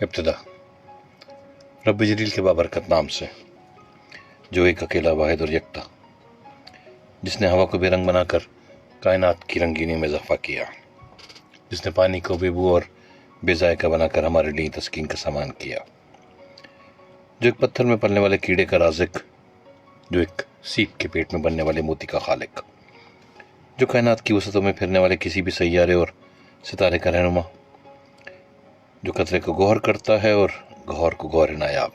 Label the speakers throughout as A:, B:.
A: इब्तिदा रब जलील के बाबरकत नाम से, जो एक अकेला वाहिद और यकता, जिसने हवा को बेरंग बनाकर कायनात की रंगीनी में इजाफा किया, जिसने पानी को बेबू और बेजायका बनाकर हमारे लिए तस्कीन का सामान किया, जो एक पत्थर में पलने वाले कीड़े का राज़िक, जो एक सीप के पेट में बनने वाले मोती का खालिक, जो कायनात की वसतों में फिरने वाले किसी भी सैयारे और सितारे का रहनुमा, जो कतरे को गौहर करता है और गौहर को गौहर नायाब,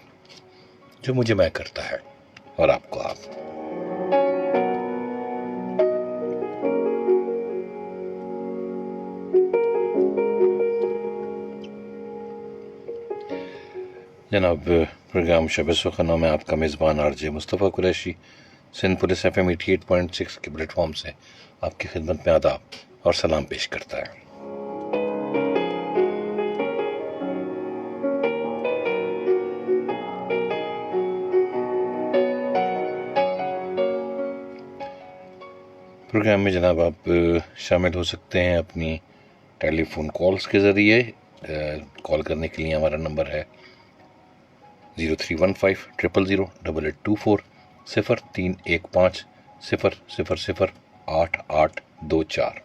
A: जो मुझे मैं करता है और आपको आप। जनाब, प्रोग्राम शब सुखना में आपका मेज़बान RJ Mustafa Qureshi Sindh police FM 88.6 के प्लेटफॉर्म से आपकी खिदमत में आदाब और सलाम पेश करता है। प्रोग्राम में जनाब आप शामिल हो सकते हैं अपनी टेलीफोन कॉल्स के ज़रिए। कॉल करने के लिए हमारा नंबर है 0315 000 8824 0315 000 8824।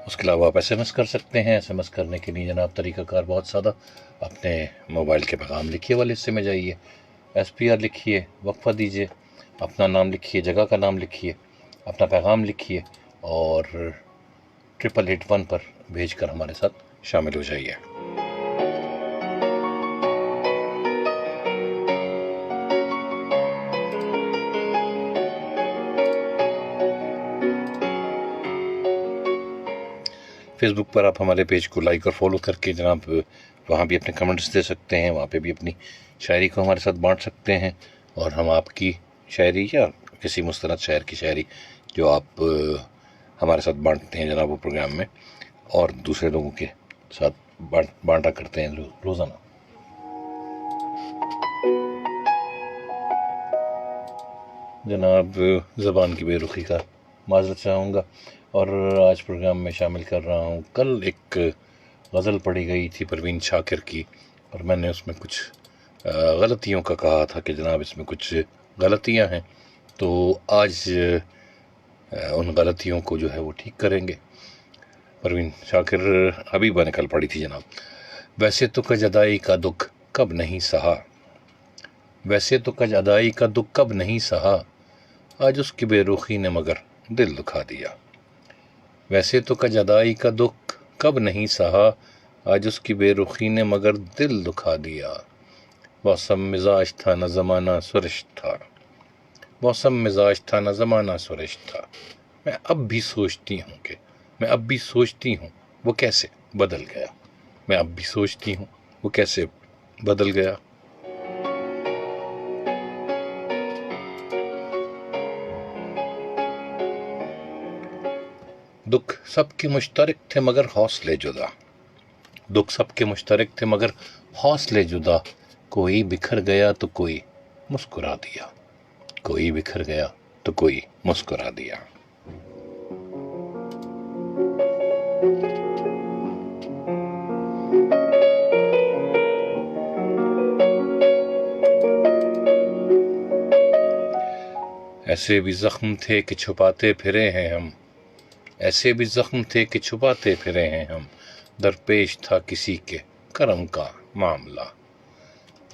A: उसके अलावा आप SMS कर सकते हैं। SMS करने के लिए जनाब तरीक़ाकार बहुत सादा, अपने मोबाइल के पैगाम लिखिए वाले हिस्से में जाइए, SPR लिखिए, वक्फा दीजिए, अपना नाम लिखिए, जगह का नाम लिखिए, अपना पैगाम लिखिए और 8881 पर भेजकर हमारे साथ शामिल हो जाइए। फेसबुक पर आप हमारे पेज को लाइक और फॉलो करके जनाब वहाँ भी अपने कमेंट्स दे सकते हैं, वहाँ पे भी अपनी शायरी को हमारे साथ बांट सकते हैं और हम आपकी शायरी या किसी मुस्तनद शायर की शायरी जो आप हमारे साथ बांटते हैं जनाब वो प्रोग्राम में और दूसरे लोगों के साथ बांटा करते हैं रोज़ाना। जनाब, ज़बान की बेरुखी का माज़रत चाहूँगा और आज प्रोग्राम में शामिल कर रहा हूँ। कल एक गज़ल पढ़ी गई थी परवीन शाकिर की और मैंने उसमें कुछ गलतियों का कहा था कि जनाब इसमें कुछ गलतियाँ हैं, तो आज उन गलतियों को जो है वो ठीक करेंगे। परवीन शाकिर हबीबा ने कल पढ़ी थी जनाब, वैसे तो कज अदाई का दुख कब नहीं सहा, वैसे तो कज अदाई का दुख कब नहीं सहा, आज उसकी बेरुखी ने मगर दिल दुखा दिया। वैसे तो कज अदाई का दुख कब नहीं सहा, आज उसकी बेरुखी ने मगर दिल दुखा दिया। मौसम मिजाज था न ज़माना सुरिश था, मौसम मिजाज था न ज़माना सुरिश था। मैं अब भी सोचती हूँ कि मैं अब भी सोचती हूँ वो कैसे बदल गया, मैं अब भी सोचती हूँ वो कैसे बदल गया। दुख सबके मुश्तरक थे मगर हौसले जुदा, दुख सबके मुश्तरक थे मगर हौसले जुदा। कोई बिखर गया तो कोई मुस्कुरा दिया, कोई बिखर गया तो कोई मुस्कुरा दिया। ऐसे भी जख्म थे कि छुपाते फिरे हैं हम, ऐसे भी जख्म थे कि छुपाते फिरे हैं हम। दरपेश था किसी के करम का मामला,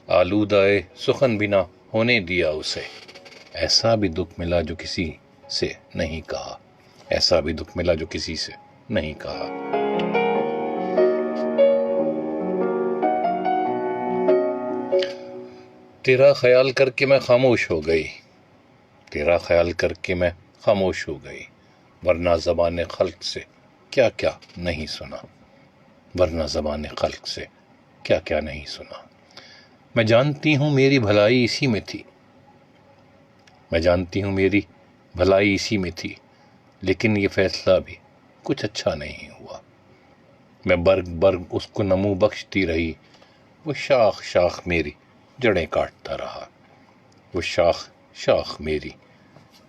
A: आलूदाए सुखन बिना होने दिया उसे। ऐसा भी दुख मिला जो किसी से नहीं कहा, ऐसा भी दुख मिला जो किसी से नहीं कहा। तेरा ख्याल करके मैं खामोश हो गई, तेरा ख्याल करके मैं खामोश हो गई, वरना ज़बान खल्क से क्या क्या नहीं सुना, वरना ज़बान खल्क से क्या क्या नहीं सुना। मैं जानती हूँ मेरी भलाई इसी में थी, मैं जानती हूँ मेरी भलाई इसी में थी, लेकिन ये फैसला भी कुछ अच्छा नहीं हुआ। मैं बर्ग बर्ग उसको नमू बख्शती रही, वो शाख शाख मेरी जड़ें काटता रहा, वो शाख शाख मेरी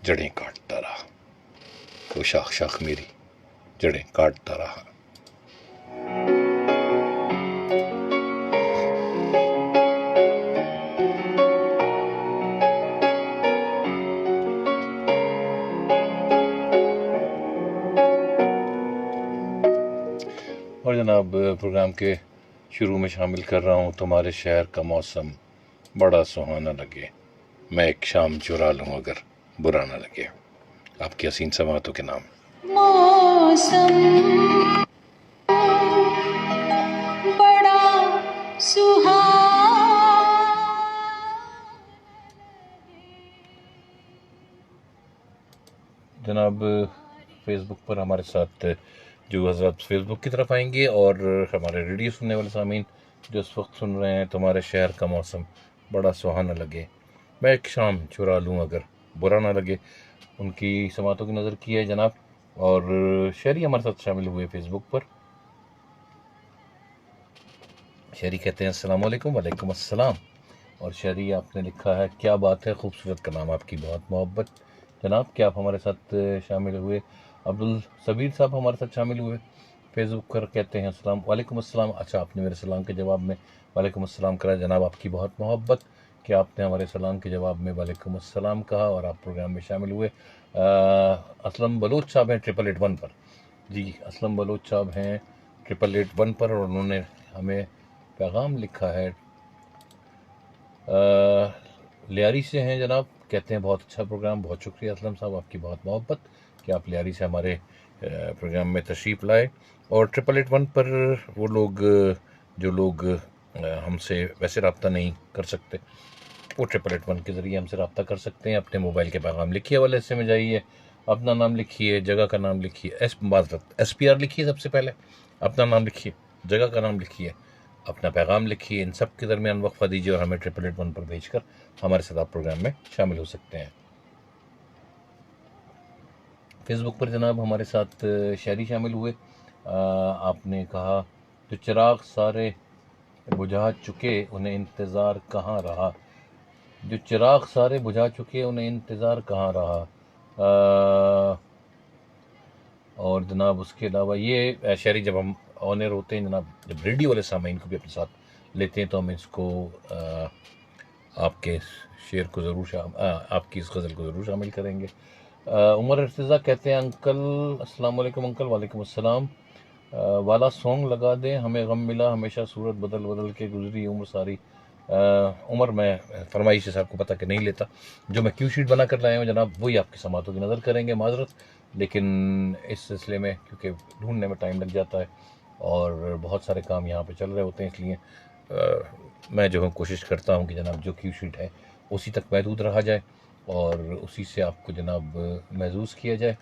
A: जड़ें काटता रहा, वो शाख शाख मेरी जड़ें काटता रहा। और जनाब प्रोग्राम के शुरू में शामिल कर रहा हूँ, तुम्हारे शहर का मौसम बड़ा सुहाना लगे, मैं एक शाम चुरा लूँ अगर बुरा ना लगे। आपकी हसीन समातों के नाम।
B: मौसम बड़ा सुहाना
A: जनाब फेसबुक पर हमारे साथ जो हजरत फेसबुक की तरफ आएंगे और हमारे रेडियो सुनने वाले सामीन जो इस वक्त सुन रहे हैं, तुम्हारे शहर का मौसम बड़ा सुहाना लगे, मैं एक शाम चुरा लूँ अगर बुरा ना लगे, उनकी समातों की नज़र की है जनाब। और शहरी हमारे साथ शामिल हुए फेसबुक पर। शहरी कहते हैं अस्सलाम वालेकुम। वालेकुम अस्सलाम। और शहरी आपने लिखा है, क्या बात है, खूबसूरत कलाम, आपकी बहुत मोहब्बत जनाब। क्या आप हमारे साथ शामिल हुए? अब्दुल सबीर साहब हमारे साथ शामिल हुए फेसबुक पर, कहते हैं अस्सलाम वालेकुम अस्सलाम। अच्छा, आपने मेरे सलाम के जवाब में वालेकुम अस्सलाम करा जनाब, आपकी बहुत मोहब्बत कि आपने हमारे सलाम के जवाब में वालेकुम अस्सलाम कहा और आप प्रोग्राम में शामिल हुए। असलम बलोच साहब हैं 881 पर। जी, असलम बलोच साहब हैं 881 पर और उन्होंने हमें पैगाम लिखा है, लियारी से हैं जनाब। कहते हैं बहुत अच्छा प्रोग्राम, बहुत शुक्रिया असलम साहब, आपकी बहुत मोहब्बत कि आप लियारी से हमारे प्रोग्राम में तशरीफ़ लाए। और 881 पर वो लोग जो लोग हमसे वैसे रब्ता नहीं कर सकते, वो 881 के ज़रिए हमसे रब्ता कर सकते हैं। अपने मोबाइल के पैगाम लिखिए वाले हिस्से में जाइए, अपना नाम लिखिए, जगह का नाम लिखिए, SPR लिखिए, सबसे पहले अपना नाम लिखिए, जगह का नाम लिखिए, अपना पैगाम लिखिए, इन सब के दरमियान वक्फा दीजिए और हमें 881 पर भेजकर हमारे साथ आप प्रोग्राम में शामिल हो सकते हैं। फेसबुक पर जनाब हमारे साथ शहरी शामिल हुए। आपने कहा, जो चिराग सारे बुझा चुके उन्हें इंतज़ार कहाँ रहा, जो चिराग सारे बुझा चुके उन्हें इंतज़ार कहाँ रहा। और जनाब उसके अलावा ये शहरी जब हम ऑनर होते हैं जनाब, जब रेडियो वाले सामीन को भी अपने साथ लेते हैं तो हम इसको आपके शेर को ज़रूर आपकी इस गज़ल को ज़रूर शामिल करेंगे। उमर अर्तज़ा कहते हैं, अंकल अस्सलाम वालेकुम। अंकल वालेकुम अस्सलाम। वाला सॉन्ग लगा दें, हमें गम मिला हमेशा सूरत बदल बदल के गुजरी उम्र सारी। उमर मैं फरमाइश से आपको पता कि नहीं लेता, जो मैं क्यू शीट बना कर लाया हूँ जनाब वही आपकी समातों की नज़र करेंगे, माजरत। लेकिन इस सिलसिले में क्योंकि ढूंढने में टाइम लग जाता है और बहुत सारे काम यहाँ पे चल रहे होते हैं, इसलिए मैं जो हूँ कोशिश करता हूँ कि जनाब जो क्यू शीट है उसी तक महदूद रहा जाए और उसी से आपको जनाब महसूस किया जाए।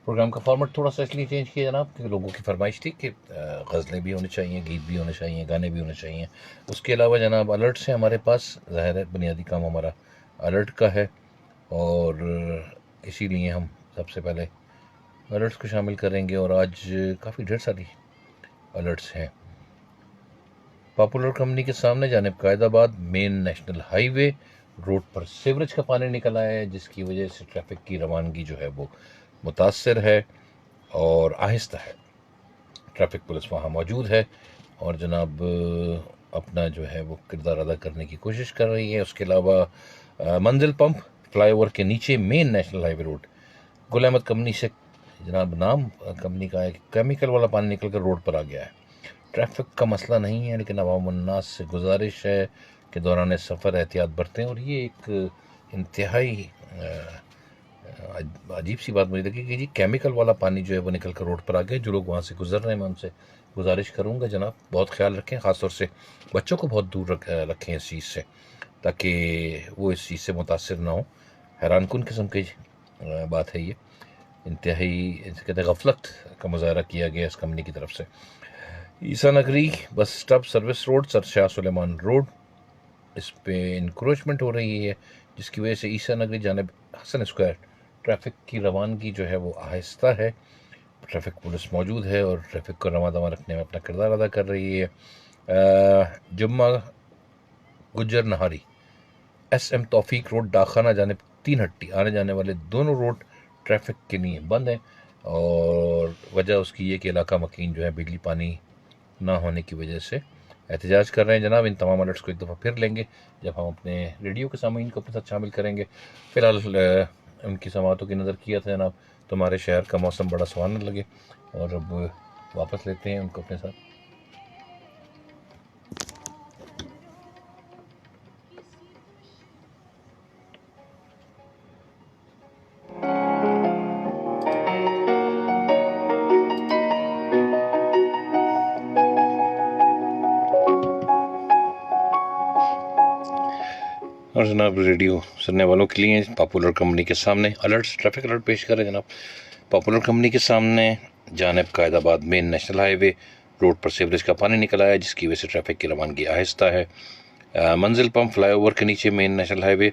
A: प्रोग्राम का फॉर्मेट थोड़ा सा इसलिए चेंज किया जनाब क्योंकि लोगों की फरमाइश थी कि गज़लें भी होनी चाहिए, गीत भी होने चाहिए, गाने भी होने चाहिए। उसके अलावा जनाब अलर्ट से हमारे पास ज़ाहिर है बुनियादी काम हमारा अलर्ट का है और इसीलिए हम सबसे पहले अलर्ट्स को शामिल करेंगे। और आज काफ़ी ढेर सारी अलर्ट्स हैं। पॉपुलर कंपनी के सामने जानिब Qaidabad main national highway road पर सीवरेज का पानी निकल आया है, जिसकी वजह से ट्रैफिक की रवानगी जो है वो मुतासर है और आहिस्ता है। ट्रैफिक पुलिस वहाँ मौजूद है और जनाब अपना जो है वो किरदार अदा करने की कोशिश कर रही है। उसके अलावा मंजिल पंप फ्लाईओवर के नीचे main national highway road Gul Ahmed company से जनाब नाम कंपनी का है, केमिकल वाला पानी निकल कर रोड पर आ गया है। ट्रैफिक का मसला नहीं है, लेकिन अवामुन्नास से गुजारिश है कि दौरान सफ़र एहतियात बरतें। और ये एक इंतहाई अजीब सी बात मुझे लगी कि जी केमिकल वाला पानी जो है वो निकल कर रोड पर आ गया। जो लोग वहाँ से गुजर रहे हैं मैं उनसे गुजारिश करूँगा जनाब बहुत ख्याल रखें, ख़ासतौर से बच्चों को बहुत दूर रखें इस चीज़ से, ताकि वो इस चीज़ से मुतासर ना हो। हैरानकुन किस्म की बात है ये, इंतहाई कहते हैं गफलत का मुजाहरा किया गया इस कंपनी की तरफ से। Isa Nagri bus stop service road sir Shah Suleman road, इस पे इंक्रोचमेंट हो रही है जिसकी वजह से ईसा नगरी जानिब हसन स्क्वायर ट्रैफिक की रवानगी जो है वो आहिस्ता है। ट्रैफिक पुलिस मौजूद है और ट्रैफिक को रवा दवा रखने में अपना किरदार अदा कर रही है। जुम्मा गुज्जर नहारी SM तौफीक रोड डाखाना जानिब 3 हट्टी आने जाने वाले दोनों रोड ट्रैफिक के लिए बंद हैं। और वजह उसकी ये कि इलाका मकीन जो है बिजली पानी ना होने की वजह से एहतजाज कर रहे हैं जनाब। इन तमाम अलर्ट्स को एक दफ़ा फिर लेंगे जब हम अपने रेडियो के सामीन को अपने साथ शामिल करेंगे। फ़िलहाल उनकी समातों की नज़र किया था जनाब, तो हमारे शहर का मौसम बड़ा सुहाना लगे, और अब वापस लेते हैं उनको अपने साथ। और जनाब रेडियो सुनने वालों के लिए पॉपुलर कंपनी के सामने अलर्ट्स, ट्रैफिक अलर्ट पेश करें जनाब। पॉपुलर कंपनी के सामने जानिब Qaidabad main national highway road पर सीवरेज का पानी निकल आया, जिसकी वजह से ट्रैफिक की रवानगी आहिस्ता है। मंजिल पंप फ्लाईओवर के नीचे मेन नेशनल हाईवे,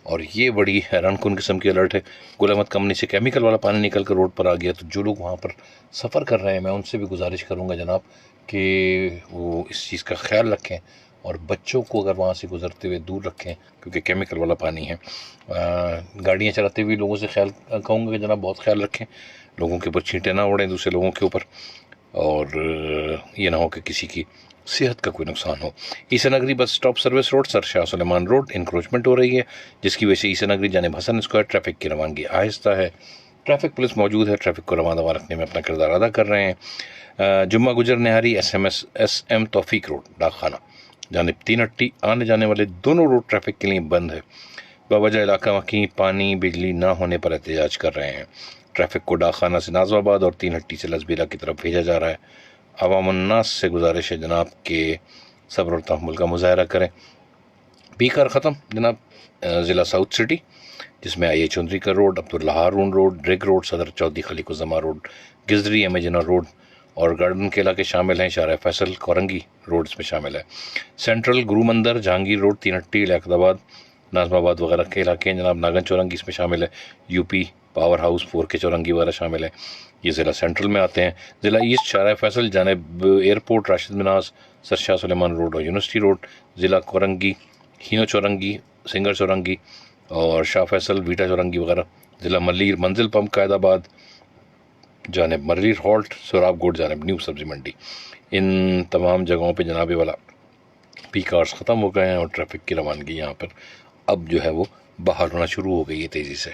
A: और ये बड़ी हैरानकुन किस्म की अलर्ट है। गुल अहमद कंपनी से केमिकल वाला पानी निकल कर रोड पर आ गया, तो जो लोग वहाँ पर सफ़र कर रहे हैं मैं उनसे भी गुजारिश करूँगा जनाब कि वो इस चीज़ का ख्याल रखें, और बच्चों को अगर वहाँ से गुजरते हुए दूर रखें, क्योंकि केमिकल वाला पानी है। गाड़ियाँ चलाते हुए लोगों से ख्याल कहूँगा कि जनाब बहुत ख्याल रखें, लोगों के ऊपर छींटे ना उड़ें दूसरे लोगों के ऊपर, और ये ना हो कि किसी की सेहत का कोई नुकसान हो। Isa Nagri bus stop service road sir Shah Suleman road encroachment हो रही है, जिसकी वजह से ईसा नगरी जानिब हसन स्क्वायर ट्रैफिक की रवानगी आहिस्ता है। ट्रैफिक पुलिस मौजूद है, ट्रैफिक को रवा दवा रखने में अपना किरदार अदा कर रहे हैं। जुम्मा गुजर निहारी SM तौफीक रोड डाकखाना जानिब 3 अट्टी आने जाने वाले दोनों रोड ट्रैफिक के लिए बंद है। बावजह इलाका की पानी बिजली ना होने पर एहतजाज कर रहे हैं। ट्रैफिक को डाकखाना से नाजवाबाद और 3 हट्टी से लसबीरा की तरफ भेजा जा रहा है। अवामुन्नास से गुजारिश है जनाब के सब्र और तहम्मुल का मुजाहरा करें। पीकर ख़त्म जनाब ज़िला साउथ सिटी, जिसमें IA चौधरीकर रोड, अब्दुल्ला हारून रोड, ड्रिग रोड, सदर चौधरी खलीकुज़्ज़मा रोड, गिजरी एमेजना रोड और गार्डन के इलाके शामिल हैं। शारा फैसल कोरंगी रोड इसमें शामिल है। सेंट्रल गुरु मंदिर, जहांगीर रोड, 3 हट्टी, लियाकताबाद, नाजमाबाद वगैरह के इलाके हैं जनाब। नागन चौरंगी इसमें शामिल है। UP पावर हाउस 4K चौरंगी वगैरह शामिल है। ये ज़िला सेंट्रल में आते हैं। ज़िला ईस्ट शारा फैसल जानिब airport, Rashid Minhas, Sir Shah Suleman road और यूनिवर्सिटी रोड। ज़िला कोरंगी, हीनो चौरंगी, सिंगर चौरंगी और शाह फैसल, वीटा चौरंगी वगैरह। ज़िला मलीर, मंजिल पंप कायदाबाद जानिब मरीर हॉल्ट, सोराब गोड जानिब न्यू सब्जी मंडी। इन तमाम जगहों पे जनाबे वाला पीक आवर्स ख़त्म हो गए हैं, और ट्रैफिक की रवानगी यहाँ पर अब जो है वो बहाल होना शुरू हो गई है तेज़ी से।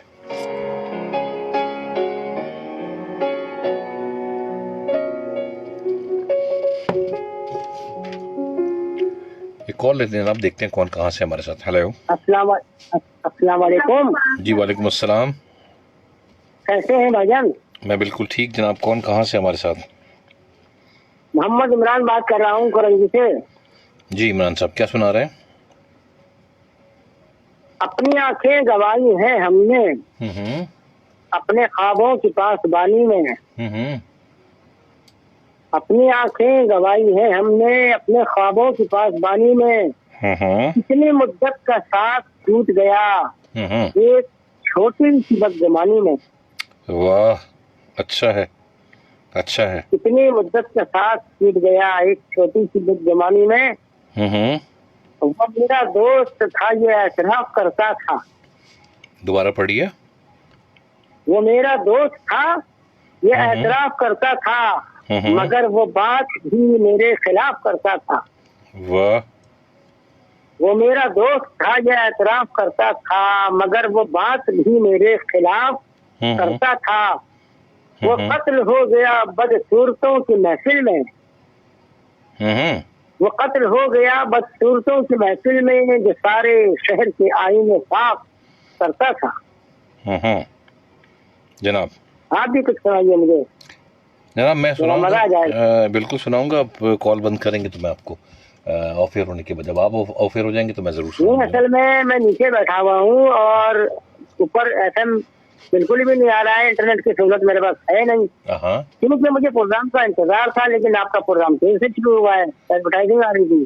A: एक कॉल लेते हैं, आप देखते हैं कौन कहाँ से हमारे साथ। हेलो,
C: अस्सलाम वालेकुम।
A: जी वालेकुम अस्सलाम।
C: कैसे हैं भाईजान?
A: मैं बिल्कुल ठीक जनाब, कौन कहाँ से हमारे साथ?
C: मोहम्मद इमरान बात कर रहा हूँ करंजी से।
A: जी इमरान साहब, क्या सुना रहे हैं?
C: अपनी आंखें गवाई हैं हमने अपने ख्वाबों की पासबानी में। अपनी आंखें गवाई हैं हमने अपने ख्वाबों की पासबानी में। कितनी मुद्दत का साथ टूट गया एक छोटी सी बदगुमानी में।
A: वाह, अच्छा है, अच्छा है।
C: कितनी मुद्दत का साथ टूट गया एक छोटी सी बदगुमानी में। वो मेरा दोस्त था, ये एतराफ करता था।
A: दोबारा पढ़िए।
C: वो मेरा दोस्त था, ये एतराफ करता था, मगर वो बात भी मेरे खिलाफ करता था।
A: वाह।
C: वो मेरा दोस्त था, ये एतराफ करता था, मगर वो बात भी मेरे खिलाफ करता था। वो कत्ल हो गया बदसूरतों की महफिल में। वो कत्ल हो गया बदसूरतों की महफिल में, जो सारे शहर के आईने साफ करता था।
A: जनाब
C: आप भी कुछ सुनाइए मुझे।
A: जनाब मैं सुनाऊंगा,
C: मजा आ जाएगा।
A: बिल्कुल सुनाऊंगा। आप कॉल बंद करेंगे तो मैं आपको ऑफ एयर होने के बाद, जब आप ऑफ एयर हो जाएंगे तो मैं जरूर सुनाऊंगा।
C: असल में मैं नीचे बैठा हुआ हूँ और ऊपर FM बिल्कुल भी नहीं आ रहा है। इंटरनेट की सहूलत मेरे पास है नहीं, क्योंकि मुझे प्रोग्राम का इंतजार था, लेकिन आपका प्रोग्राम देर से शुरू हुआ है, एडवर्टाइजिंग आ रही थी।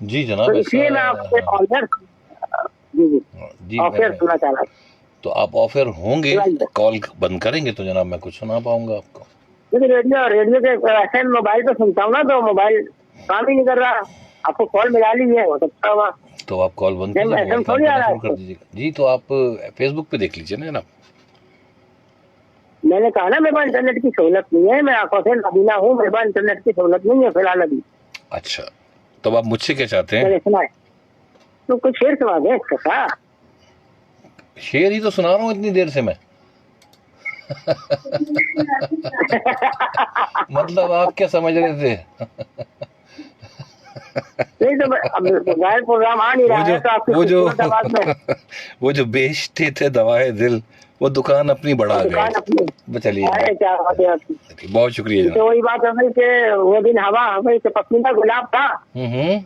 A: जी जनाब,
C: तो इसलिए मैं आपसे ऑफर सुनना चाह रहा था।
A: तो आप ऑफ एयर होंगे, कॉल बंद करेंगे तो जनाब मैं कुछ सुना पाऊंगा आपको।
C: रेडियो के ऐसे मोबाइल पे सुनता हूँ ना, तो मोबाइल काम ही नहीं कर रहा। आपको कॉल मिला ली है, बहुत अच्छा हुआ।
A: तो आप कॉल बंद कर दीजिएगा। जी तो आप फेसबुक पे देख लीजिए ना जनाब।
C: मैंने कहा ना मेरे पास इंटरनेट की सहूलत नहीं है, मैं आंखों से नाबीना हूँ, मेरे पास इंटरनेट की सहूलत नहीं है फिलहाल अभी।
A: अच्छा, तो आप मुझसे क्या चाहते हैं?
C: मैंने सुना है तो कुछ शेर सुना दे अच्छा।
A: शेर ही तो सुना रहा हूँ इतनी देर से मैं। मतलब आप क्या समझ रहे थे?
C: नहीं तो अब गायब प्रोग्राम आ नहीं रहा है तो आपकी खूबसूरत आवाज में
A: वो जो बेचते थे दवाए दिल, वो दुकान अपनी बढ़ा
C: दुकान
A: गए।
C: अपनी।
A: चलिए,
C: अरे क्या बात है आपकी।
A: बहुत शुक्रिया
C: तो
A: जनाब।
C: वही बात हो गई कि वो दिन हवा हो गई तो पसंदीदा गुलाब था,
A: हम्म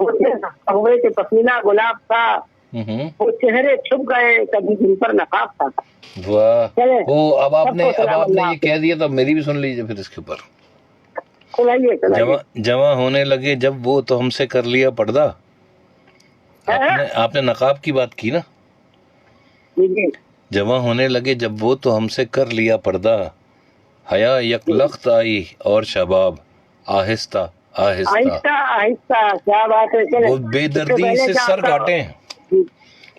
C: वो दिन हो गई कि पसंदीदा गुलाब था,
A: हम्म।
C: वो चेहरे छुप गए कभी दिल पर नकाब था।
A: वाह,
C: चले
A: वो अब आपने
C: सबको सलाम अल्लाह
A: ये
C: हाफिज।
A: कह दिया तो अब मेरी भी सुन लीजिए फिर इसके ऊपर।
C: सुनाइए
A: जमा
C: सुनाइए।
A: जमा होने लगे जब वो तो हमसे कर लिया पर्दा। आपने आपने नकाब की बात की ना।
C: जी जी
A: जमा होने लगे जब वो तो हमसे कर लिया पर्दा, हया यकलख्त आई और शबाब आहिस्ता आहिस्ता।
C: आहिस्ता आहिस्ता, क्या बात है। चले
A: वो
C: इससे
A: बेदर्दी
C: पहले
A: से
C: कि
A: सर
C: आपका
A: काटें,
C: जी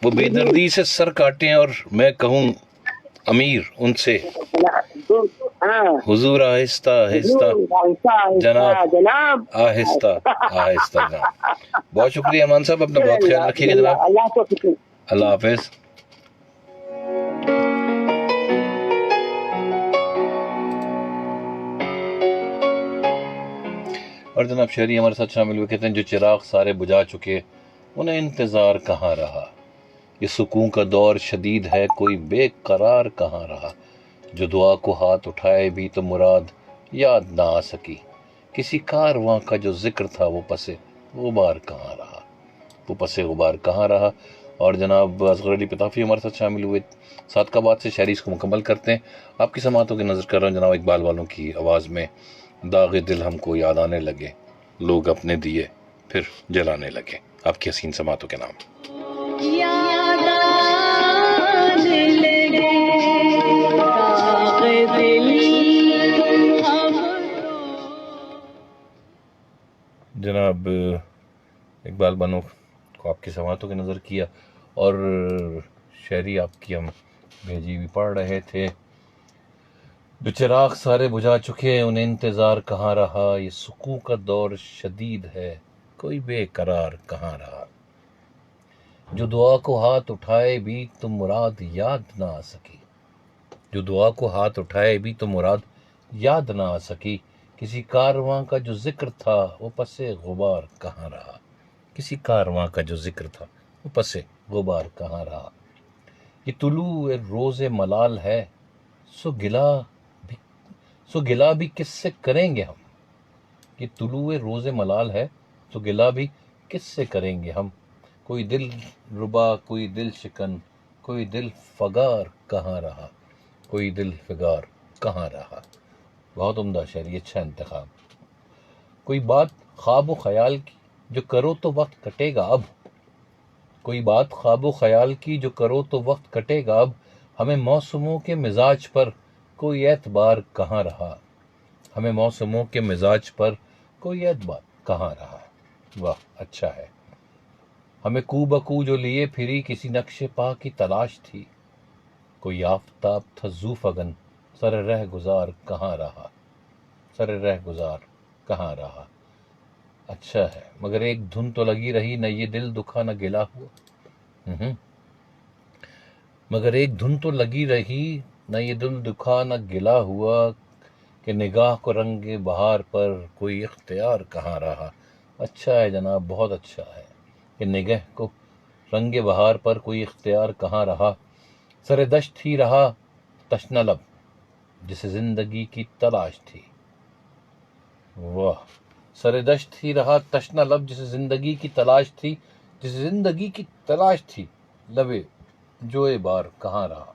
A: वो
C: जी
A: बेदर्दी से सर काटें और मैं कहूँ अमीर उनसे,
C: हाँ
A: हुजूर आहिस्ता आहिस्ता
C: आहिस्ता
A: जनाब,
C: आहिस्ता जनाब।
A: आहिस्ता आहिस्ता जनाब। बहुत शुक्रिया अमान साहब, अपना बहुत ख्याल रखिएगा
C: अल्लाह
A: जनाब।
C: अल्लाह को शुक्र।
A: अल्लाह हाफिज। और जनाब शहरी हमारे साथ शामिल हुए, कहते हैं जो चिराग सारे बुझा चुके उन्हें इंतजार कहाँ रहा, ये सुकून का दौर शदीद है कोई बेकरार कहाँ रहा, जो दुआ को हाथ उठाए भी तो मुराद याद ना आ सकी, किसी कारवां का जो जिक्र था वो पसे गुबार कहाँ रहा, वो पसे गुबार कहाँ रहा। और जनाब असगर अली पिताफी हमारे साथ शामिल हुए, सादकाबाद से शायरी इसको मुकम्मल करते हैं। आपकी समातों की नज़र कर रहा हूँ जनाब इकबाल वालों की आवाज़ में। दागे दिल हमको याद आने लगे, लोग अपने दिए फिर जलाने लगे। आपकी हसीन समातों के नाम।
B: याद आने लगे दाग दिल हमको।
A: जनाब इकबाल बानो को आपकी समातों की नज़र किया और शायरी आपकी हम भेजी हुई पढ़ रहे थे। जो चिराग सारे बुझा चुके उन्हें इंतज़ार कहाँ रहा, ये सुकून का दौर शदीद है कोई बेकरार कहाँ रहा, जो दुआ को हाथ उठाए भी तो मुराद याद ना आ सकी, जो दुआ को हाथ उठाए भी तो मुराद याद ना आ सकी, किसी कारवां का जो जिक्र था वो पसे गुबार कहाँ रहा, किसी कारवां का जो जिक्र था वो पसे गुबार कहाँ रहा। ये तुलू रोज़े मलाल है सो गिला भी किससे करेंगे हम, ये तुलुए रोज़े मलाल है तो गिला भी किससे करेंगे हम, कोई दिल रुबा कोई दिल शिकन कोई दिल फगार कहाँ रहा, कोई दिल फिगार कहाँ रहा। बहुत उम्दा शायरी, अच्छा इंतखाब। कोई बात ख्वाब ख्याल की जो करो तो वक्त कटेगा अब, कोई बात ख्वाब ख्याल की जो करो तो वक्त कटेगा अब, हमें मौसमों के मिजाज पर कोई एतबार कहाँ रहा, हमें मौसमों के मिजाज पर कोई एतबार कहाँ रहा। वाह अच्छा है। हमें कू बकू जो लिए फिरी किसी नक्शे पा की तलाश थी, कोई आफताब था ज़ूफ़गन सर रह गुजार कहाँ रहा, सर रह गुजार कहाँ रहा। अच्छा है। मगर एक धुन तो लगी रही न ये दिल दुखा न गिला हुआ, मगर एक धुन तो लगी रही न ये दिल दुखा न गिला हुआ, कि निगाह को रंगे बहार पर कोई इख्तियार कहाँ रहा। अच्छा है जनाब, बहुत अच्छा है कि निगाह को रंगे बहार पर कोई इख्तियार कहाँ रहा, सर दश्त ही रहा तशना लब जिसे जिंदगी की तलाश थी। वाह, सर दश्त ही रहा तशना लब जिसे जिंदगी की तलाश थी, जिसे जिंदगी की तलाश थी, लबे जोए बार कहाँ रहा,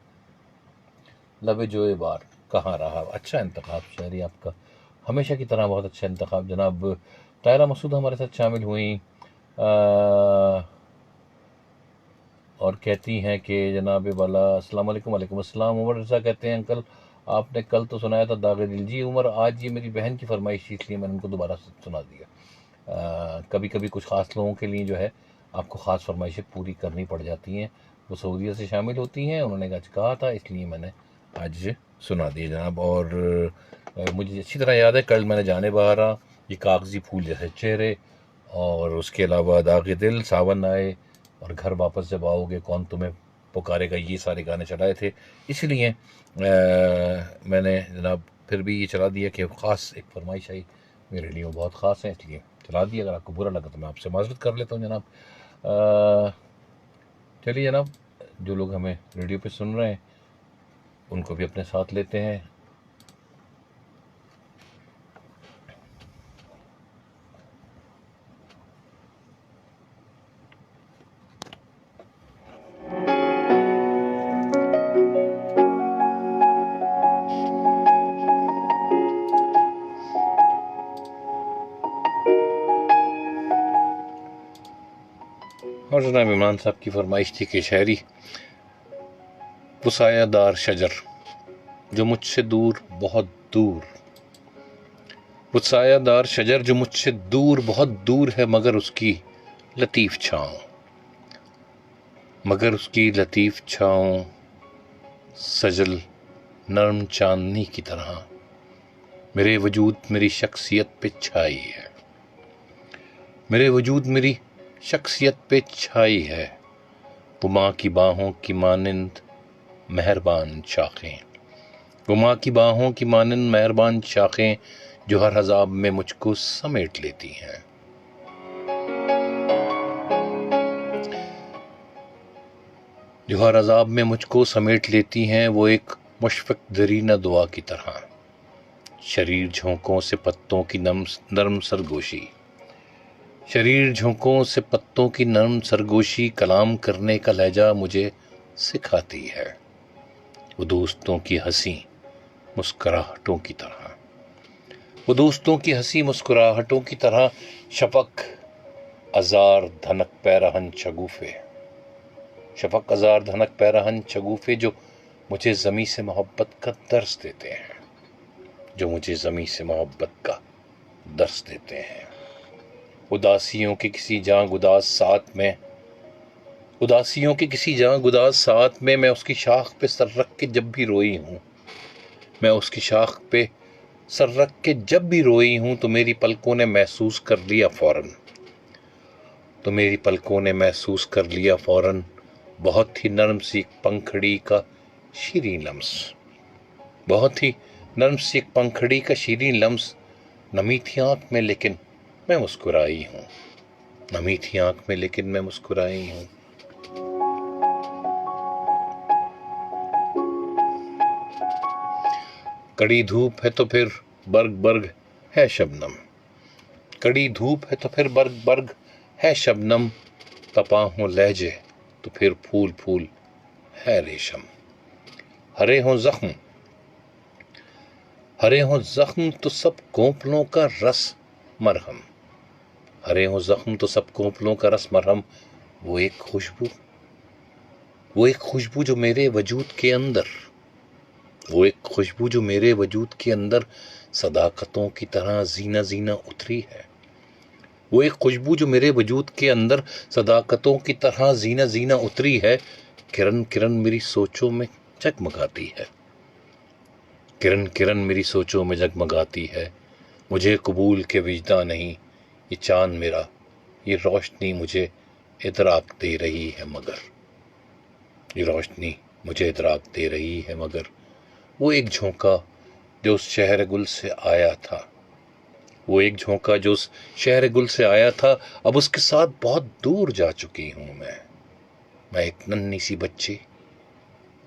A: लबे जोए बार कहाँ रहा। अच्छा इंतखाब शायरी आपका, हमेशा की तरह बहुत अच्छा इंतखाब। जनाब तायरा मसूद हमारे साथ शामिल हुई और कहती हैं कि जनाब वाला अस्सलाम वालेकुम। वालेकुम अस्सलाम। उमर रज़ा कहते हैं अंकल आपने कल तो सुनाया था दाग़े दिल। जी उमर, आज ये मेरी बहन की फरमाइश थी इसलिए मैंने उनको दोबारा सुना दिया। कभी कभी कुछ ख़ास लोगों के लिए जो है आपको ख़ास फरमाइशें पूरी करनी पड़ जाती हैं, वो सऊदीया से शामिल होती हैं, उन्होंने आज कहा था इसलिए मैंने आज सुना दिए जनाब। और मुझे अच्छी तरह याद है कल मैंने जाने बहारा, ये कागज़ी फूल जैसे चेहरे, और उसके अलावा दाग़े दिल, सावन आए, और घर वापस जब आओगे, कौन तुम्हें पुकारेगा, ये सारे गाने चलाए थे। इसलिए मैंने जनाब फिर भी ये चला दिया कि ख़ास एक फरमाइश आई मेरे लिए, वो बहुत ख़ास है, इसलिए चला दिया। अगर आपको बुरा लगा तो मैं आपसे माज़रत कर लेता हूँ जनाब। चलिए जनाब, जो लोग हमें रेडियो पे सुन रहे हैं उनको भी अपने साथ लेते हैं। और जनाब इमरान साहब की फरमाइश थी कि शायरी, वो सायादार शजर जो मुझसे दूर बहुत दूर, वो सायादार शजर जो मुझसे दूर बहुत दूर है, मगर उसकी लतीफ़ छाँव, मगर उसकी लतीफ़ छाँव सजल नरम चांदनी की तरह मेरे वजूद मेरी शख्सियत पे छाई है, मेरे वजूद मेरी शख्सियत पे छाई है। वो माँ की बाहों की मानिंद मेहरबान शाखें, वो माँ की बाहों की मानिंद मेहरबान शाखें जो हर अज़ाब में मुझको समेट लेती हैं, जो हर अज़ाब में मुझको समेट लेती हैं। वो एक मुशफ़िक़ दरीना दुआ की तरह, शरीर झोंकों से पत्तों की नरम सरगोशी, शरीर झोंकों से पत्तों की नरम सरगोशी कलाम करने का लहजा मुझे सिखाती है। वो दोस्तों की हंसी मुस्कुराहटों की तरह, वो दोस्तों की हंसी मुस्कुराहटों की तरह शफक अज़ार धनक पैरहन शगुफे, शफक अज़ार धनक पैरहन शगुफे जो मुझे ज़मी से मोहब्बत का दर्स देते हैं, जो मुझे ज़मी से मोहब्बत का दर्स देते हैं। उदासियों के किसी जां गुदास साथ में, उदासियों के किसी जां गुदास साथ में मैं उसकी शाख पे सर रख के जब भी रोई हूँ, मैं उसकी शाख पे सर रख के जब भी रोई हूँ, तो मेरी पलकों ने महसूस कर लिया फ़ौरन, तो मेरी पलकों ने महसूस कर लिया फ़ौरन बहुत ही नरम सी एक पंखड़ी का शीरीं लम्स, बहुत ही नरम सी एक पंखड़ी का शीरीं लम्स। नमी थी आँख में लेकिन मैं मुस्कुराई हूँ, नमी थी आँख में लेकिन मैं मुस्कुराई हूँ। कड़ी धूप है तो फिर बर्ग बर्ग है शबनम, कड़ी धूप है तो फिर बर्ग बर्ग है शबनम, तपा हों लहजे तो फिर फूल फूल है रेशम, हरे हों जख्म, हरे हों जख्म तो सब कोंपलों का रस मरहम, हरे हों जख्म तो सब कोंपलों का रस मरहम। वो एक खुशबू, वो एक खुशबू जो मेरे वजूद के अंदर, वो एक खुशबू जो मेरे वजूद के अंदर सदाकतों की तरह जीना जीना उतरी है, वो एक खुशबू जो मेरे वजूद के अंदर सदाकतों की तरह जीना जीना उतरी है। किरण किरण मेरी सोचों में जगमगाती है, किरण किरण मेरी सोचों में जगमगाती है। मुझे कबूल के विजदा नहीं ये चांद मेरा, ये रोशनी मुझे इदराक दे रही है मगर, ये रोशनी मुझे इदराक दे रही है मगर। वो एक झोंका जो उस शहर गुल से आया था, वो एक झोंका जो उस शहर गुल से आया था, अब उसके साथ बहुत दूर जा चुकी हूँ मैं एक नन्ही सी बच्ची,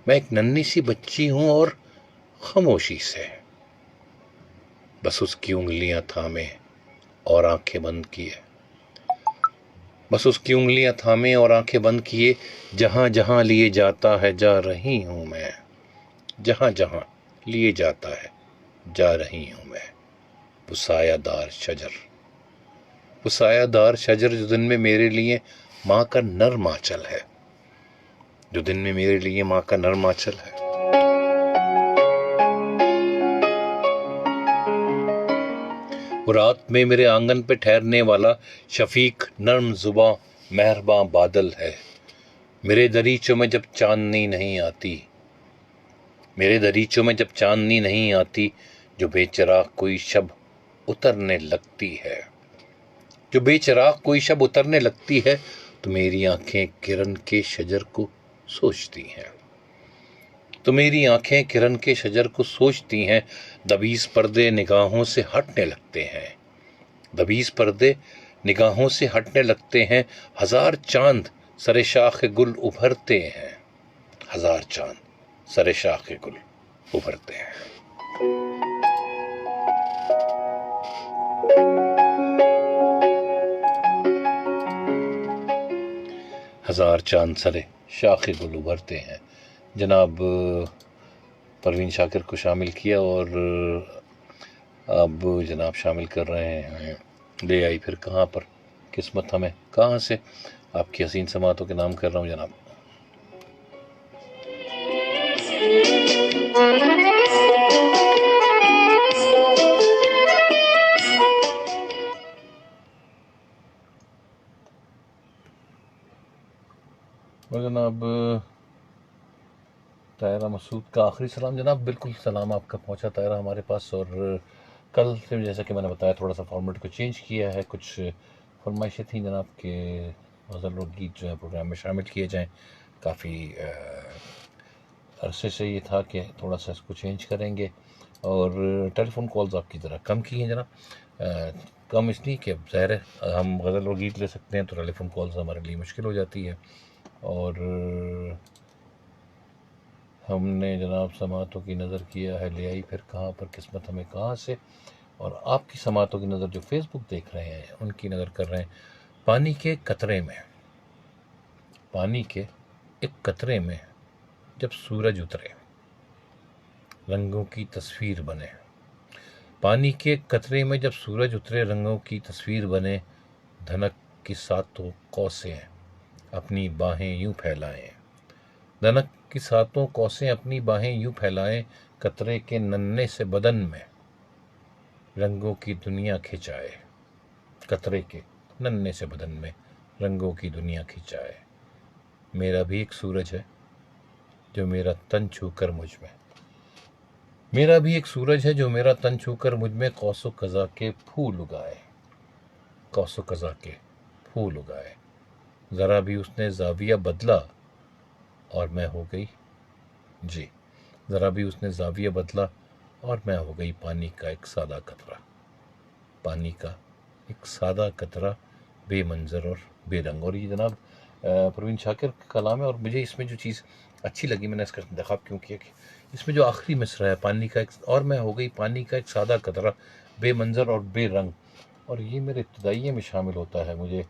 A: मैं एक नन्ही सी बच्ची हूँ और खामोशी से बस उसकी उंगलियां थामे और आंखें बंद किए, बस उसकी उंगलियां थामे और आंखें बंद किए। जहां जहां लिए जाता है जा रही हूं मैं, जहां जहां लिए जाता है जा रही हूं मैं। वो सायादार शजर, वो सायादार शजर जो दिन में मेरे लिए माँ का नर्म आंचल है, जो दिन में मेरे लिए माँ का नर्म आंचल है। वो रात में मेरे आंगन पे ठहरने वाला शफीक नर्म जुबां मेहरबां बादल है। मेरे दरीचों में जब चांदनी नहीं आती, मेरे दरीचों में जब चांदनी नहीं आती, जो बेचराग कोई शब उतरने लगती है, जो बेचराग कोई शब उतरने लगती है, तो मेरी आंखें किरण के शजर को सोचती हैं, तो मेरी आंखें किरण के शजर को सोचती हैं। दबीस पर्दे निगाहों से हटने लगते हैं, दबीस पर्दे निगाहों से हटने लगते हैं। हजार चांद सरे शाख गुल उभरते हैं, हजार चांद सरे शाख गुल उभरते हैं। हजार चांद सरे शाख गुल उभरते हैं। जनाब परवीन शाकिर को शामिल किया और अब जनाब शामिल कर रहे हैं ले आई फिर कहाँ पर किस्मत हमें कहाँ से। आपकी हसीन समातों के नाम कर रहा हूँ जनाब। और जनाब तायरा मसूद का आखिरी सलाम। जनाब बिल्कुल सलाम आपका पहुंचा तायरा हमारे पास। और कल से जैसा कि मैंने बताया थोड़ा सा फॉर्मेट को चेंज किया है, कुछ फरमाइशें थी जनाब के गज़ल और गीत जो है प्रोग्राम में शामिल किए जाएं। काफ़ी अरसे से ये था कि थोड़ा सा इसको चेंज करेंगे। और टेलीफोन कॉल्स आपकी ज़रा कम की हैं जनाब। कम इसलिए कि ज़ाहिर है हम गज़ल और गीत ले सकते हैं तो टेलीफोन कॉल्स हमारे लिए मुश्किल हो जाती है। और हमने जनाब समातों की नज़र किया है ले आई फिर कहाँ पर किस्मत हमें कहाँ से। और आपकी समातों की नज़र जो फेसबुक देख रहे हैं उनकी नज़र कर रहे हैं पानी के कतरे में, पानी के एक कतरे में जब सूरज उतरे रंगों की तस्वीर बने। पानी के कतरे में जब सूरज उतरे रंगों की तस्वीर बने। धनक की सातों कौसें अपनी बाहें यूं फैलाएं, धनक की सातों कौसें अपनी बाहें यूं फैलाएं। कतरे के नन्हे से बदन में रंगों की दुनिया खिंचाए, कतरे के नन्हे से बदन में रंगों की दुनिया खिंचाए। मेरा भी एक सूरज है जो मेरा तन छूकर मुझ में, मेरा भी एक सूरज है जो मेरा तन छूकर मुझ में कौसो कज़ा के फूल उगाए, कौसो कज़ा के फूल उगाए। ज़रा भी उसने ज़ाविया बदला और मैं हो गई जी, ज़रा भी उसने ज़ाविया बदला और मैं हो गई पानी का एक सादा कतरा, पानी का एक सादा कतरा बेमंजर और बेरंग। और ये जनाब परवीन शाकिर का कलाम है। और मुझे इसमें जो चीज़ अच्छी लगी मैंने इसका इंतखाब क्यों किया कि इसमें जो आखिरी मिसरा है पानी का एक और मैं हो गई पानी का एक सादा कतरा बेमंजर और बेरंग। और ये मेरे इब्तदाइये में शामिल होता है। मुझे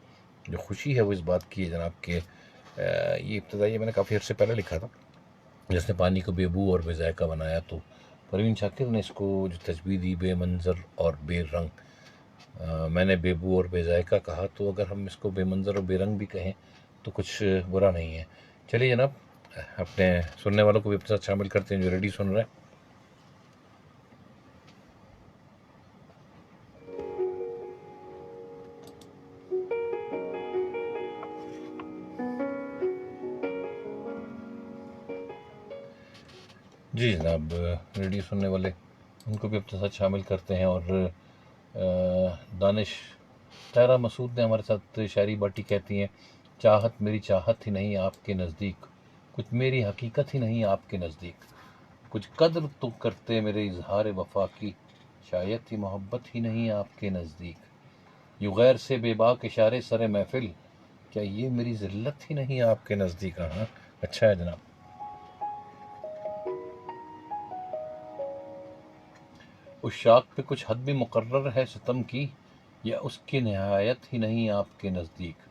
A: जो खुशी है वो इस बात की है जनाब के ये इब्तदाइये मैंने काफ़ी अर्से पहले लिखा था जिसने पानी को बेबू और बेजायका बनाया। तो परवीन शाकिर ने इसको जो तजवीज़ दी बेमंजर और बेरंग, मैंने बेबू और बेजायका कहा तो अगर हम इसको बेमंजर और बेरंग भी कहें तो कुछ बुरा नहीं है। चलिए जनाब अपने सुनने वालों को भी अपने साथ शामिल करते हैं जो रेडी सुन रहे हैं। जी जनाब रेडियो सुनने वाले उनको भी अपने साथ शामिल करते हैं। और दानिश तायरा मसूद ने हमारे साथ शायरी बाटी कहती हैं चाहत मेरी चाहत ही नहीं आपके नज़दीक, कुछ मेरी हकीकत ही नहीं आपके नज़दीक, कुछ कद्र तो करते मेरे इजहार वफा की, शायद ही मोहब्बत ही नहीं आपके नज़दीक। यूँ गैर से बेबाक इशारे सरे महफिल, क्या ये मेरी ज़िल्लत ही नहीं आपके नज़दीक। हाँ अच्छा है जनाब। उस शाख पे कुछ हद भी मुकर्रर है सितम की, या उसकी नहायत ही नहीं आपके नज़दीक।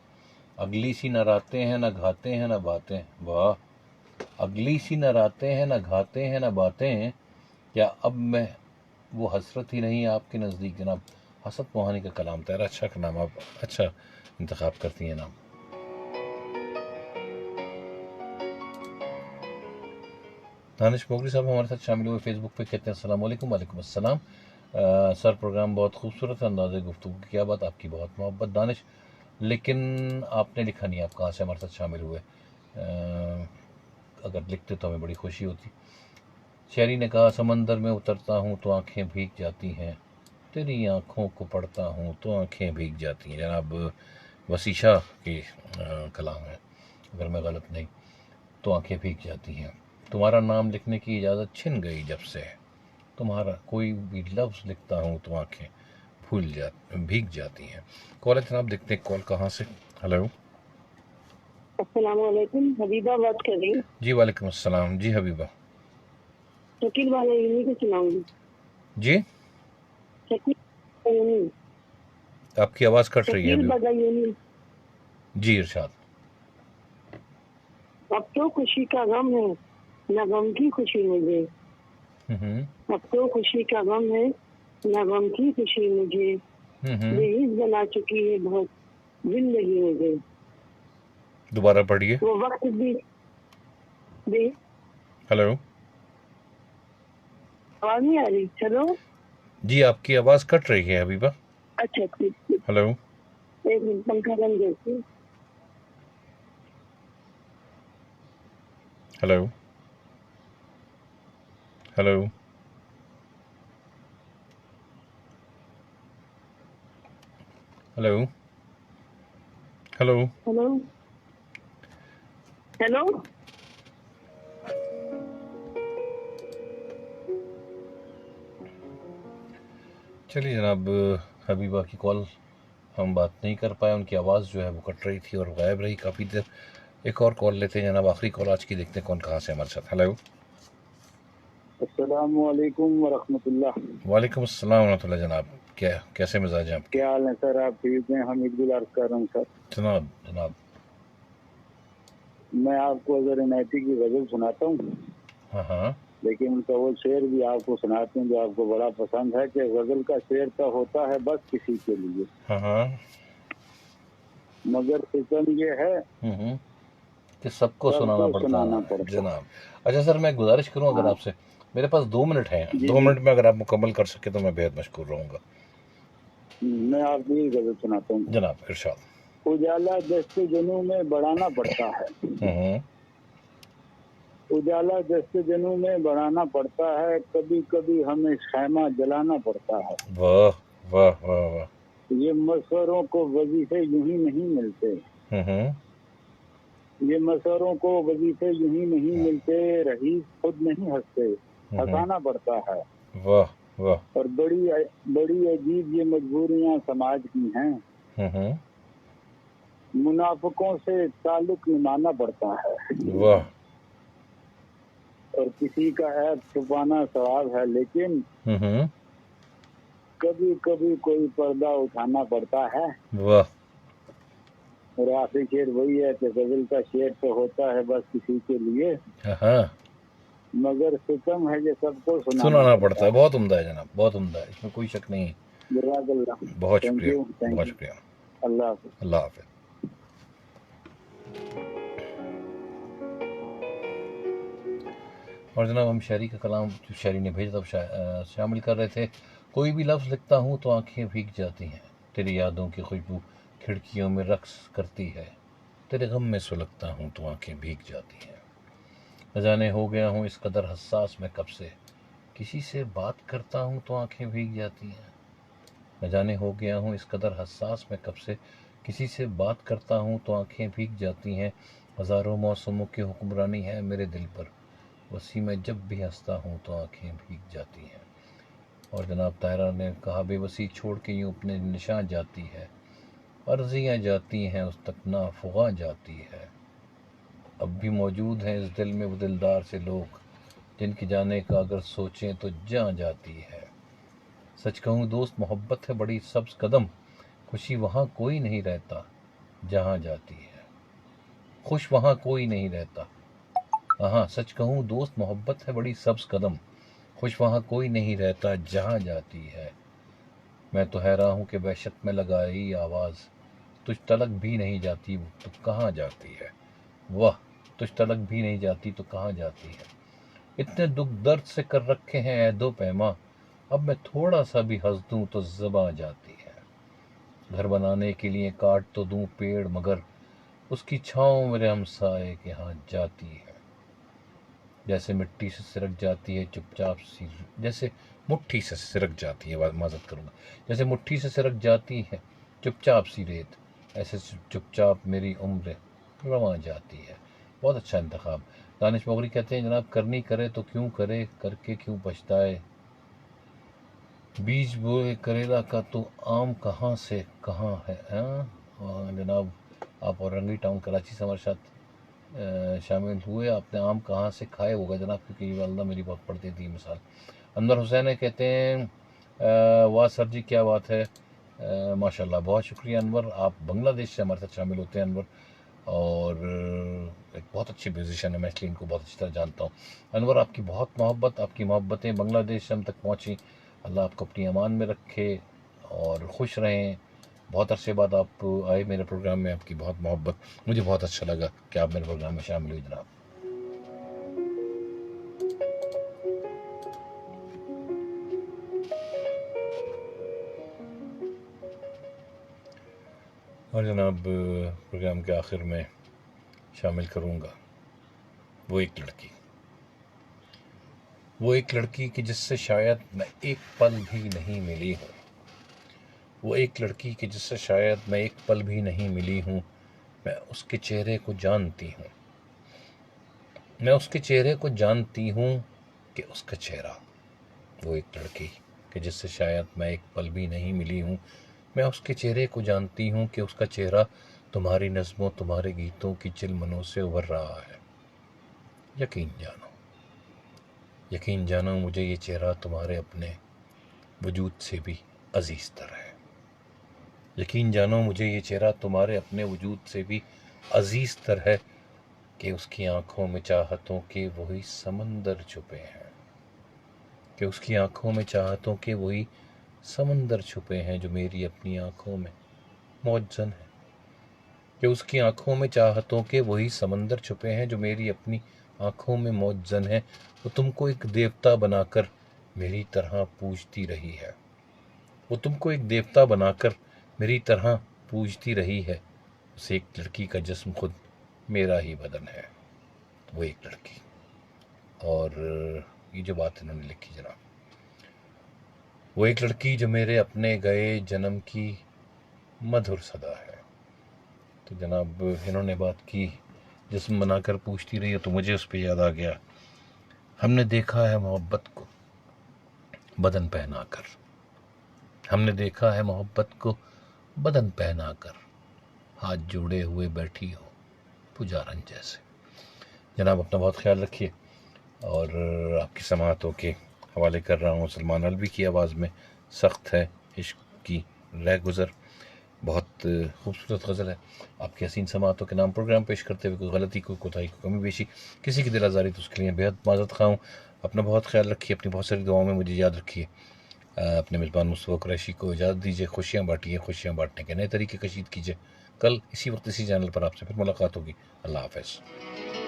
A: अगली सी न रातें हैं न घाते हैं न बातें, वाह अगली सी न रातें हैं न घाते हैं न बातें, क्या अब मैं वो हसरत ही नहीं आपके नज़दीक। जनाब हसरत मोहानी का कलाम तेरा अच्छा का नाम, आप अच्छा इंतखाब करती हैं नाम। दानिश मोगरी साहब हमारे साथ शामिल हुए फेसबुक पे, कहते हैं अस्सलाम वालेकुम। वालेकुम अस्सलाम सर, प्रोग्राम बहुत खूबसूरत अंदाज़े गुफ्तगू की, क्या बात, आपकी बहुत मोहब्बत दानिश। लेकिन आपने लिखा नहीं आप कहाँ से हमारे साथ शामिल हुए, अगर लिखते तो हमें बड़ी खुशी होती। शायरी ने कहा, समंदर में उतरता हूँ तो आंखें भीग जाती हैं, तेरी आंखों को पढ़ता हूँ तो आंखें भीग जाती हैं। जनाब वसीशा की कलाम है, अगर मैं गलत नहीं तो आंखें भीग जाती हैं। तुम्हारा नाम लिखने की इजाज़त छिन गई जब से, तुम्हारा कोई भी लफ्ज़ लिखता हूँ तो आंखें भीग जाती हैं। कॉल है जनाब, देखते हैं कॉल कहाँ से। हेलो।
C: अस्सलाम वालेकुम, हबीबा बात कर रही हूँ।
A: जी वालेकुम अस्सलाम। जी हबीबा।
C: शकील वाला यूनी को सुनाऊंगी।
A: जी
C: शकील यूनी,
A: आपकी आवाज़ कट रही है
C: शकील
A: अभी।
C: बागा यूनी।
A: जी इरशाद।
C: अब तो खुशी का गम है, न गम की खुशी मुझे। अब तो खुशी का गम है, न गम की खुशी मुझे। बेहिस बना चुकी है बहुत जिंदगी मुझे।
A: दोबारा पढ़िए।
C: वो वक्त भी
A: हेलो।
C: आवाज नहीं आ रही? चलो,
A: जी आपकी आवाज़ कट रही है हबीबा।
C: अच्छा ठीक।
A: हेलो।
C: एक मिनट, पंखा बंद करती हूँ।
A: Hello. Hello. Hello. Hello.
C: Hello hello.
A: चलिए जनाब, हबीबा की कॉल हम बात नहीं कर पाए, उनकी आवाज़ जो है वो कट रही थी और गायब रही काफ़ी देर। एक और कॉल लेते हैं जनाब, आखिरी कॉल आज की, देखते हैं कौन कहाँ से हमारे साथ। हेलो।
C: अस्सलाम वालेकुम व रहमतुल्लाह।
A: वालेकुम अस्सलाम व रहमतुल्लाह। जनाब कैसे मिजाज हैं आपके?
C: क्या हाल है सर? आप ठीक हैं? हम इकबाल अर्ज कर रहा हूँ सर।
A: जनाब जनाब।
C: मैं आपको अगर इनायती की गजल सुनाता हूँ,
A: हाँ हाँ।
C: लेकिन उनका वो शेर भी आपको सुनाते हैं जो आपको बड़ा पसंद है कि गजल का शेर तो होता है बस किसी के लिए,
A: हाँ हाँ।
C: मगर सितम ये है
A: कि सबको सुनाना
C: सबको
A: पड़ता
C: सुनाना
A: है
C: पड़ता है।
A: जनाब। अच्छा सर, मैं गुजारिश करूं अगर
C: हाँ
A: आपसे, मेरे पास 2 मिनट हैं,
C: जी
A: 2 मिनट में अगर आप मुकम्मल कर सके तो मैं बेहद मशकूर रहूंगा।
C: मैं आपको ये गजल सुनाता हूँ।
A: जनाब इरशाद।
C: उजाला दस्ते जनू में बढ़ाना पड़ता है,
A: हम्म।
C: उजाला दस्ते जनू में बढ़ाना पड़ता है, कभी कभी हमें खैमा जलाना पड़ता है।
A: वाह वाह वाह वाह।
C: ये मसहरों को वजीफे यूं ही नहीं मिलते,
A: हम्म।
C: ये मसहरों को वजीफे यूं ही नहीं मिलते, रही खुद नहीं हंसते, हंसाना पड़ता है।
A: वाह वाह।
C: और बड़ी बड़ी अजीब ये मजबूरियां समाज की हैं,
A: हम्म।
C: मुनाफिकों से ताल्लुक निभाना पड़ता है।
A: वाह।
C: और किसी का ऐब छुपाना सवाब है, लेकिन
A: हम्म।
C: कभी कभी कोई पर्दा उठाना पड़ता है।
A: वाह।
C: और आखिरी शेर वही है कि गजल का शेर तो होता है बस किसी के लिए,
A: हाँ,
C: मगर सितम है ये सबको सुनाना
A: सुनाना
C: पड़ता
A: पड़ता है।
C: है।
A: बहुत उम्दा है जनाब, बहुत उम्दा है, इसमें कोई शक नहीं है।
C: जज़ाकल्लाह।
A: बहुत
C: थैंक
A: शुक्रिया।
C: यू, थैंक
A: बहुत
C: यू।
A: शुक्रिया।
C: अल्लाह हाफ़िज़।
A: अल्लाह हाफिज। और जनाब हम शायरी का कलाम जो शायरी ने भेजा था शामिल कर रहे थे। कोई भी लफ्ज़ लिखता हूँ तो आंखें भीग जाती हैं, तेरी यादों की खुशबू खिड़कियों में रक्स करती है, तेरे गम में सुलगता हूँ तो आंखें भीग जाती हैं। न जाने हो गया हूँ इस कदर हसास मैं कब से, किसी से बात करता हूँ तो आंखें भीग जाती हैं। न जाने हो गया हूँ इस कदर हसास मैं कब से, किसी से बात करता हूँ तो आंखें भीग जाती हैं। हज़ारों मौसमों की हुक्मरानी है मेरे दिल पर, वसी मैं जब भी हंसता हूँ तो आंखें भीग जाती हैं। और जनाब तायरा ने कहा, बेबसी छोड़ के यूँ अपने निशान जाती है, अर्जियाँ जाती हैं उस तक नाफुगा जाती है। अब भी मौजूद हैं इस दिल में वो दिलदार से लोग, जिनके जाने का अगर सोचें तो जान जाती है। सच कहूँ दोस्त मोहब्बत है बड़ी सब्ज़ कदम, खुशी वहाँ कोई नहीं रहता जहाँ जाती है, खुश वहाँ कोई नहीं रहता। हाँ सच कहूँ दोस्त मोहब्बत है बड़ी सब्ज़ कदम, खुश वहाँ कोई नहीं रहता जहाँ जाती है। मैं तो हैरान हूँ कि वहशत में लगाई आवाज़, तुझ तलक भी नहीं जाती तो कहाँ जाती है। वाह, तुझ तलक भी नहीं जाती तो कहाँ जाती है। इतने दुख दर्द से कर रखे हैं ऐदो पैमा, अब मैं थोड़ा सा भी हंस दूँ तो ज़बां जाती है। घर बनाने के लिए काट तो दूँ पेड़, मगर उसकी छाँव मेरे हमसाए के यहाँ जाती है। जैसे मिट्टी से सिरक जाती है चुपचाप सी, जैसे मुट्ठी से सिरक जाती है, माजत करूँगा, जैसे मुट्ठी से सिरक जाती है चुपचाप सी रेत, ऐसे चुपचाप मेरी उम्र रवां जाती है। बहुत अच्छा इंतखाब। दानिश मोगरी कहते हैं जनाब, करनी करे तो क्यों करे, करके क्यों पछताए, बीज बोए करेला का तो आम कहाँ से कहाँ है। हाँ जनाब, आप औरंगी टाउन कराची से हमारे साथ शामिल हुए, आपने आम कहाँ से खाए होगा जनाब, क्योंकि ये वालदा मेरी बहुत पढ़ती थी मिसाल। अनवर हुसैन कहते हैं वाह सर जी क्या बात है, माशाल्लाह, बहुत शुक्रिया अनवर, आप बांग्लादेश से हमारे साथ शामिल होते हैं अनवर, और एक बहुत अच्छे म्यूजिशियन है, मैं इसलिए इनको बहुत अच्छी तरह जानता हूँ। अनवर, आपकी बहुत मोहब्बत, आपकी मोहब्बतें बांग्लादेश से हम तक पहुँची, अल्लाह आपको अपनी अमान में रखे और खुश रहें। बहुत अरसे बाद आप आए मेरे प्रोग्राम में, आपकी बहुत मोहब्बत, मुझे बहुत अच्छा लगा कि आप मेरे प्रोग्राम में शामिल हुई जनाब। और जनाब प्रोग्राम के आखिर में शामिल करूँगा वो एक लड़की, वो एक लड़की कि जिससे शायद मैं एक पल भी नहीं मिली हूँ, वो एक लड़की कि जिससे शायद मैं एक पल भी नहीं मिली हूँ, मैं उसके चेहरे को जानती हूँ, मैं उसके चेहरे को जानती हूँ कि उसका चेहरा, वो एक लड़की कि जिससे शायद मैं एक पल भी नहीं मिली हूँ, मैं उसके चेहरे को जानती हूँ कि उसका चेहरा तुम्हारी नज़्मों तुम्हारे गीतों की चिलमनों से उभर रहा है। यकीन जानो, यकीन जानो, मुझे ये चेहरा तुम्हारे अपने वजूद से भी अजीज़ तर है। यकीन जानो, मुझे ये चेहरा तुम्हारे अपने वजूद से भी अजीज़ तर है कि उसकी आंखों में चाहतों के वही समंदर छुपे हैं, कि उसकी आंखों में चाहतों के वही समंदर छुपे हैं जो मेरी अपनी आंखों में मौजज़न है, कि उसकी आंखों में चाहतों के वही समंदर छुपे हैं जो मेरी अपनी आंखों में मौजज़न है। वो तुमको एक देवता बनाकर मेरी तरह पूजती रही है, वो तुमको एक देवता बनाकर मेरी तरह पूजती रही है। उस एक लड़की का जिस्म खुद मेरा ही बदन है, वो एक लड़की। और ये जो बात इन्होंने लिखी जनाब, वो एक लड़की जो मेरे अपने गए जन्म की मधुर सदा है। तो जनाब इन्होंने बात की जिस्म बनाकर पूछती रही है, तो मुझे उस पर याद आ गया, हमने देखा है मोहब्बत को बदन पहनाकर, हमने देखा है मोहब्बत को बदन पहनाकर, हाथ जोड़े हुए बैठी हो पुजारन जैसे। जनाब अपना बहुत ख्याल रखिए, और आपकी समातों के हवाले कर रहा हूँ सलमान अलवी की आवाज़ में सख्त है इश्क की रह गुज़र। बहुत खूबसूरत गज़ल है। आपकी हसीन समातों के नाम प्रोग्राम पेश करते हुए कोई गलती, कोई कोताही, कोई कमी बेशी, किसी की दिल आज़ारी, तो उसके लिए बेहद माज़रत ख़्वाह हूँ। अपना बहुत ख्याल रखिए, अपनी बहुत सारी दुआओं में मुझे याद रखिए। अपने मेज़बान मुस्तफ़ा कुरैशी को इजाज़त दीजिए। खुशियाँ बांटिए, खुशियाँ बांटने के नए तरीके कशीद कीजिए। कल इसी वक्त इसी चैनल पर आपसे फिर मुलाकात होगी। अल्लाह हाफ़िज़।